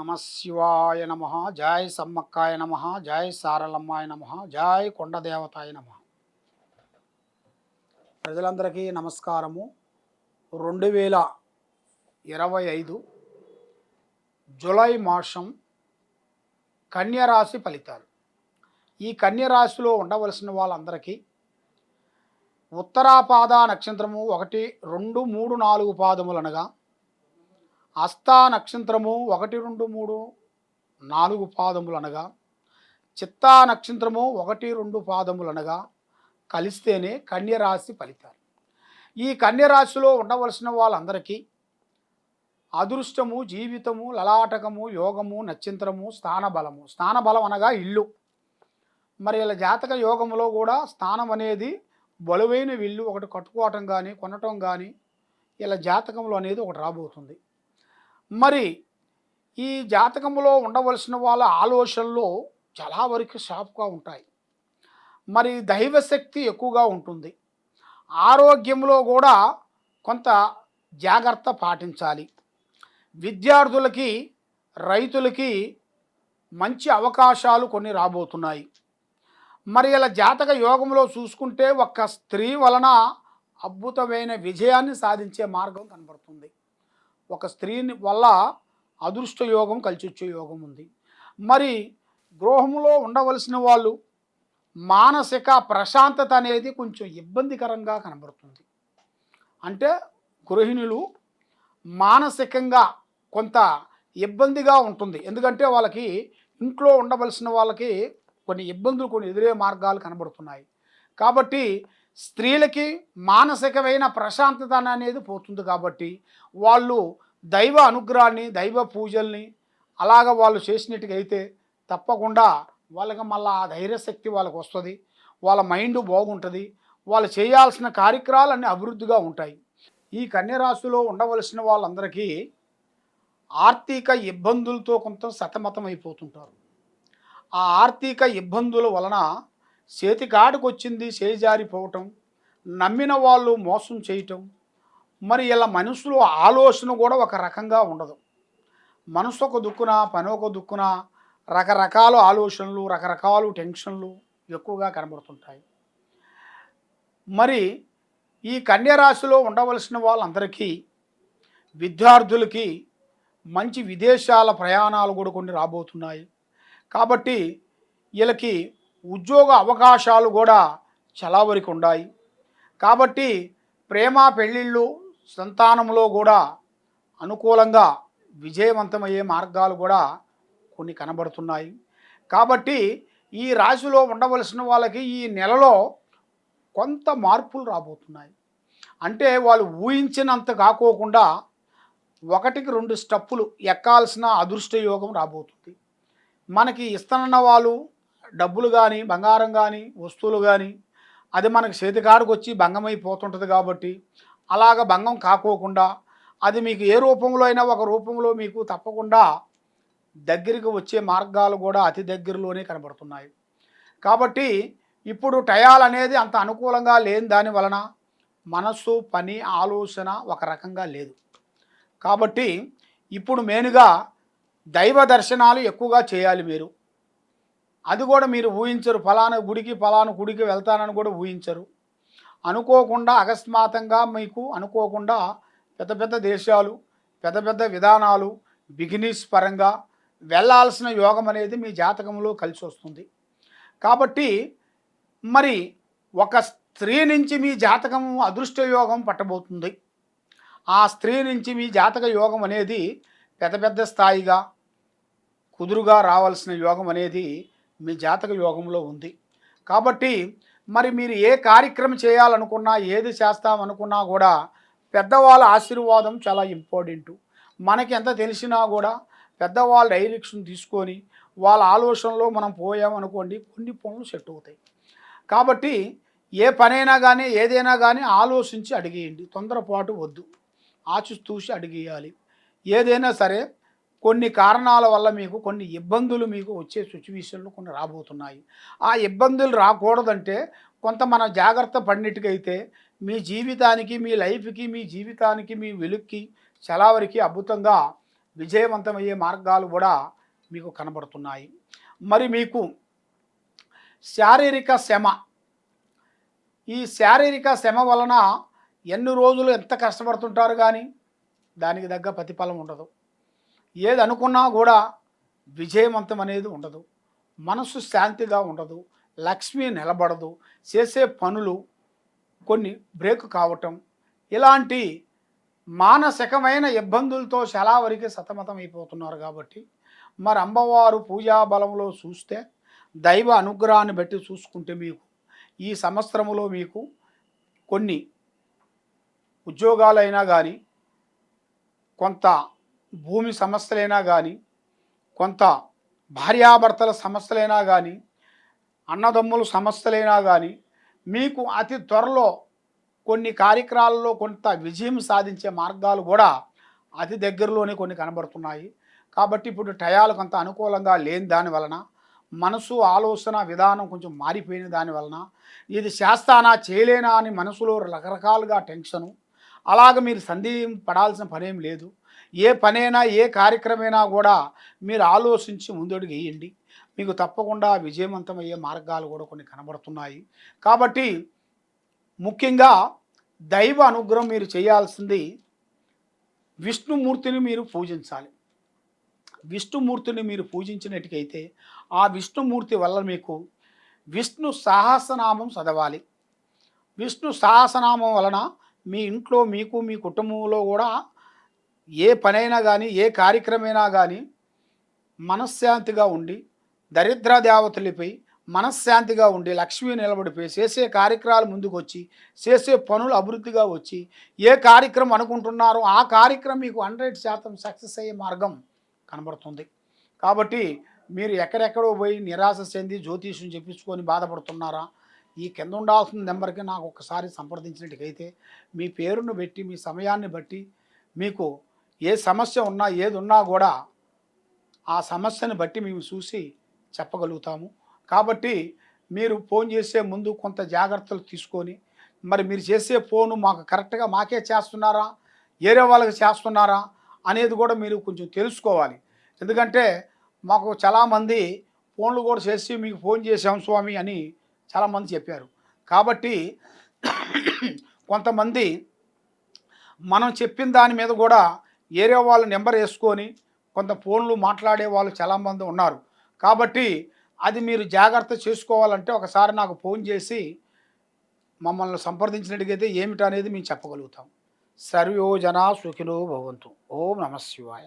నమశివాయ నమ. జై సమ్మక్కాయ నమ. జై సారలమ్మాయ నమ. జై కొండదేవతాయ నమ. ప్రజలందరికీ నమస్కారము. 2025 జూలై మాసం కన్యరాశి ఫలితాలు. ఈ కన్యరాశిలో ఉండవలసిన వాళ్ళందరికీ ఉత్తరాపాద నక్షత్రము 1, 2, 3, 4 పాదములనగా, హస్తా నక్షత్రము 1, 2, 3, 4 పాదములనగా, చిత్తా నక్షత్రము 1, 2 పాదములనగా కలిస్తేనే కన్యరాశి ఫలితాలు. ఈ కన్యరాశిలో ఉండవలసిన వాళ్ళందరికీ అదృష్టము, జీవితము, లలాటకము, యోగము, నక్షత్రము, స్థానబలము. స్థానబలం అనగా ఇల్లు. మరి ఇలా జాతక యోగములో కూడా స్థానం అనేది బలువైన ఇల్లు ఒకటి కట్టుకోవటం కానీ కొనటం కానీ ఇలా జాతకంలో అనేది ఒకటి రాబోతుంది. మరి ఈ జాతకంలో ఉండవలసిన వాళ్ళ ఆలోచనలు చాలా వరకు షార్ప్గా ఉంటాయి. మరి దైవశక్తి ఎక్కువగా ఉంటుంది. ఆరోగ్యంలో కూడా కొంత జాగ్రత్త పాటించాలి. విద్యార్థులకి, రైతులకి మంచి అవకాశాలు కొన్ని రాబోతున్నాయి. మరి ఇలా జాతక యోగంలో చూసుకుంటే ఒక్క స్త్రీ వలన అద్భుతమైన విజయాన్ని సాధించే మార్గం కనబడుతుంది. ఒక స్త్రీ వల్ల అదృష్ట యోగం, కలిసొచ్చే యోగం ఉంది. మరి గృహంలో ఉండవలసిన వాళ్ళు మానసిక ప్రశాంతత అనేది కొంచెం ఇబ్బందికరంగా కనబడుతుంది. అంటే గృహిణులు మానసికంగా కొంత ఇబ్బందిగా ఉంటుంది. ఎందుకంటే వాళ్ళకి ఇంట్లో ఉండవలసిన వాళ్ళకి కొన్ని ఇబ్బందులు, కొన్ని ఎదురే మార్గాలు కనబడుతున్నాయి. కాబట్టి స్త్రీలకి మానసికమైన ప్రశాంతత అనేది పోతుంది. కాబట్టి వాళ్ళు దైవ అనుగ్రహాన్ని, దైవ పూజల్ని అలాగ వాళ్ళు చేసినట్టుగా అయితే తప్పకుండా వాళ్ళకి మళ్ళీ ఆ ధైర్యశక్తి వాళ్ళకి వస్తుంది. వాళ్ళ మైండ్ బాగుంటుంది. వాళ్ళు చేయాల్సిన కార్యక్రమాలన్నీ అభివృద్ధిగా ఉంటాయి. ఈ కన్యరాశిలో ఉండవలసిన వాళ్ళందరికీ ఆర్థిక ఇబ్బందులతో కొంత సతమతం అయిపోతుంటారు. ఆ ఆర్థిక ఇబ్బందుల వలన చేతికాడికి వచ్చింది చేజారిపోవటం, నమ్మిన వాళ్ళు మోసం చేయటం. మరి ఇలా మనుషులు ఆలోచన కూడా ఒక రకంగా ఉండదు. మనసు ఒక దుక్కున, పని ఒక దుక్కున, రకరకాల ఆలోచనలు, రకరకాల టెన్షన్లు ఎక్కువగా కనబడుతుంటాయి. మరి ఈ కన్యరాశిలో ఉండవలసిన వాళ్ళందరికీ, విద్యార్థులకి మంచి విదేశాల ప్రయాణాలు కూడా కొన్ని రాబోతున్నాయి. కాబట్టి వీళ్ళకి ఉద్యోగ అవకాశాలు కూడా చాలా వరకు ఉన్నాయి. కాబట్టి ప్రేమ, పెళ్ళిళ్ళు, సంతానంలో కూడా అనుకూలంగా విజయవంతమయ్యే మార్గాలు కూడా కొన్ని కనబడుతున్నాయి. కాబట్టి ఈ రాశిలో ఉండవలసిన వాళ్ళకి ఈ నెలలో కొంత మార్పులు రాబోతున్నాయి. అంటే వాళ్ళు ఊహించినంత కాకోకుండా 1కి 2 స్టెప్పులు ఎక్కాల్సిన అదృష్ట యోగం రాబోతుంది. మనకి ఇస్తానన్న వాళ్ళు డబ్బులు కానీ, బంగారం కానీ, వస్తువులు కానీ అది మనకి చేతికాడికి వచ్చి భంగమైపోతుంటుంది. కాబట్టి అలాగ భంగం కాకోకుండా అది మీకు ఏ రూపంలో అయినా ఒక రూపంలో మీకు తప్పకుండా దగ్గరికి వచ్చే మార్గాలు కూడా అతి దగ్గరలోనే కనబడుతున్నాయి. కాబట్టి ఇప్పుడు టయాలు అనేది అంత అనుకూలంగా లేని దాని వలన మనస్సు, పని, ఆలోచన ఒక రకంగా లేదు. కాబట్టి ఇప్పుడు మెయిన్గా దైవ దర్శనాలు ఎక్కువగా చేయాలి మీరు. అది కూడా మీరు ఊహించరు. ఫలానా గుడికి వెళ్తానని కూడా ఊహించరు. అనుకోకుండా అకస్మాత్తుగా మీకు అనుకోకుండా పెద్ద పెద్ద దేశాలు, పెద్ద పెద్ద విధానాలు, బిజినెస్ పరంగా వెళ్ళాల్సిన యోగం అనేది మీ జాతకంలో కలిసి వస్తుంది. కాబట్టి మరి ఒక స్త్రీ నుంచి మీ జాతకం అదృష్ట యోగం పట్టబోతుంది. ఆ స్త్రీ నుంచి మీ జాతక యోగం అనేది పెద్ద పెద్ద స్థాయిగా కుదురుగా రావాల్సిన యోగం అనేది మీ జాతక యోగంలో ఉంది. కాబట్టి మరి మీరు ఏ కార్యక్రమం చేయాలనుకున్నా, ఏది చేస్తామనుకున్నా కూడా పెద్దవాళ్ళ ఆశీర్వాదం చాలా ఇంపార్టెంటు. మనకి ఎంత తెలిసినా కూడా పెద్దవాళ్ళ డైరెక్షన్ తీసుకొని వాళ్ళ ఆలోచనలో మనం పోయామనుకోండి కొన్ని పనులు సెట్ అవుతాయి. కాబట్టి ఏ పనైనా కానీ, ఏదైనా కానీ ఆలోచించి అడిగేయండి. తొందరపాటు వద్దు, ఆచితూచి అడిగేయాలి. ఏదైనా సరే కొన్ని కారణాల వల్ల మీకు కొన్ని ఇబ్బందులు మీకు వచ్చే సిచ్యువేషన్లు కొన్ని రాబోతున్నాయి. ఆ ఇబ్బందులు రాకూడదంటే కొంత మన జాగ్రత్త పడినట్టుగైతే మీ జీవితానికి, మీ లైఫ్కి, మీ జీవితానికి, మీ వెలుక్కి చాలా వరకు అద్భుతంగా విజయవంతమయ్యే మార్గాలు కూడా మీకు కనబడుతున్నాయి. మరి మీకు శారీరక శ్రమ, ఈ శారీరక శ్రమ వలన ఎన్ని రోజులు ఎంత కష్టపడుతుంటారు కానీ దానికి తగ్గ ప్రతిఫలం ఉండదు. ఏది అనుకున్నా కూడా విజయవంతం అనేది ఉండదు. మనసు శాంతిగా ఉండదు. లక్ష్మి నిలబడదు. చేసే పనులు కొన్ని బ్రేక్ కావటం, ఇలాంటి మానసికమైన ఇబ్బందులతో చాలా వరకు సతమతం అయిపోతున్నారు. కాబట్టి మరి అమ్మవారు పూజా బలంలో చూస్తే, దైవ అనుగ్రహాన్ని బట్టి చూసుకుంటే మీకు ఈ సంవత్సరములో మీకు కొన్ని ఉద్యోగాలైనా కానీ, కొంత భూమి సమస్యలైనా కానీ, కొంత భార్యాభర్తల సమస్యలైనా కానీ, అన్నదమ్ముల సమస్యలైనా కానీ మీకు అతి త్వరలో కొన్ని కార్యక్రమాలలో కొంత విజయం సాధించే మార్గాలు కూడా అతి దగ్గరలోనే కొన్ని కనబడుతున్నాయి. కాబట్టి ఇప్పుడు టయాలు కొంత అనుకూలంగా లేని దాని వలన, మనసు ఆలోచన విధానం కొంచెం మారిపోయిన దాని వలన, ఇది చేస్తానా చేయలేనా అని మనసులో రకరకాలుగా టెన్షను. అలాగ మీరు సందేహం పడాల్సిన పనేం లేదు. ఏ పనైనా ఏ కార్యక్రమైనా కూడా మీరు ఆలోచించి ముందడుగు వేయండి. మీకు తప్పకుండా విజయవంతమయ్యే మార్గాలు కూడా కొన్ని కనబడుతున్నాయి. కాబట్టి ముఖ్యంగా దైవ అనుగ్రహం మీరు చేయాల్సింది, విష్ణుమూర్తిని మీరు పూజించాలి. విష్ణుమూర్తిని మీరు పూజించినట్టుకైతే ఆ విష్ణుమూర్తి వల్ల మీకు విష్ణు సహస్రనామం చదవాలి. విష్ణు సహస్రనామం వలన మీ ఇంట్లో మీకు మీ కుటుంబంలో కూడా ఏ పనైనా కానీ ఏ కార్యక్రమైనా కానీ మనశ్శాంతిగా ఉండి, దరిద్ర దేవతలపై మనశ్శాంతిగా ఉండి, లక్ష్మీ నిలబడిపోయి చేసే కార్యక్రమాలు ముందుకు వచ్చి, చేసే పనులు అభివృద్ధిగా వచ్చి, ఏ కార్యక్రమం అనుకుంటున్నారో ఆ కార్యక్రమం మీకు 100% సక్సెస్ అయ్యే మార్గం కనబడుతుంది. కాబట్టి మీరు ఎక్కడెక్కడో పోయి నిరాశ చెంది జ్యోతిష్యం చెప్పించుకొని బాధపడుతున్నారా, ఈ కింద ఉండాల్సిన నెంబర్కి నాకు ఒకసారి సంప్రదించినట్టుకైతే మీ పేరును పెట్టి మీ సమయాన్ని బట్టి మీకు ఏ సమస్య ఉన్నా ఏది ఉన్నా కూడా ఆ సమస్యను బట్టి మేము చూసి చెప్పగలుగుతాము. కాబట్టి మీరు ఫోన్ చేసే ముందు కొంత జాగ్రత్తలు తీసుకొని, మరి మీరు చేసే ఫోను మాకు కరెక్ట్గా మాకే చేస్తున్నారా, వేరే వాళ్ళకి చేస్తున్నారా అనేది కూడా మీరు కొంచెం తెలుసుకోవాలి. ఎందుకంటే మాకు చాలామంది ఫోన్లు కూడా చేసి మీకు ఫోన్ చేసాం స్వామి అని చాలామంది చెప్పారు. కాబట్టి కొంతమంది మనం చెప్పిన దాని మీద కూడా ఏరే వాళ్ళ నెంబర్ వేసుకొని కొంత ఫోన్లు మాట్లాడే వాళ్ళు చాలామంది ఉన్నారు. కాబట్టి అది మీరు జాగ్రత్త చేసుకోవాలంటే ఒకసారి నాకు ఫోన్ చేసి మమ్మల్ని సంప్రదించినట్టుగైతే ఏమిటనేది మేము చెప్పగలుగుతాం. సర్వే జనా సుఖినో భవంతు. ఓం నమః శివాయ.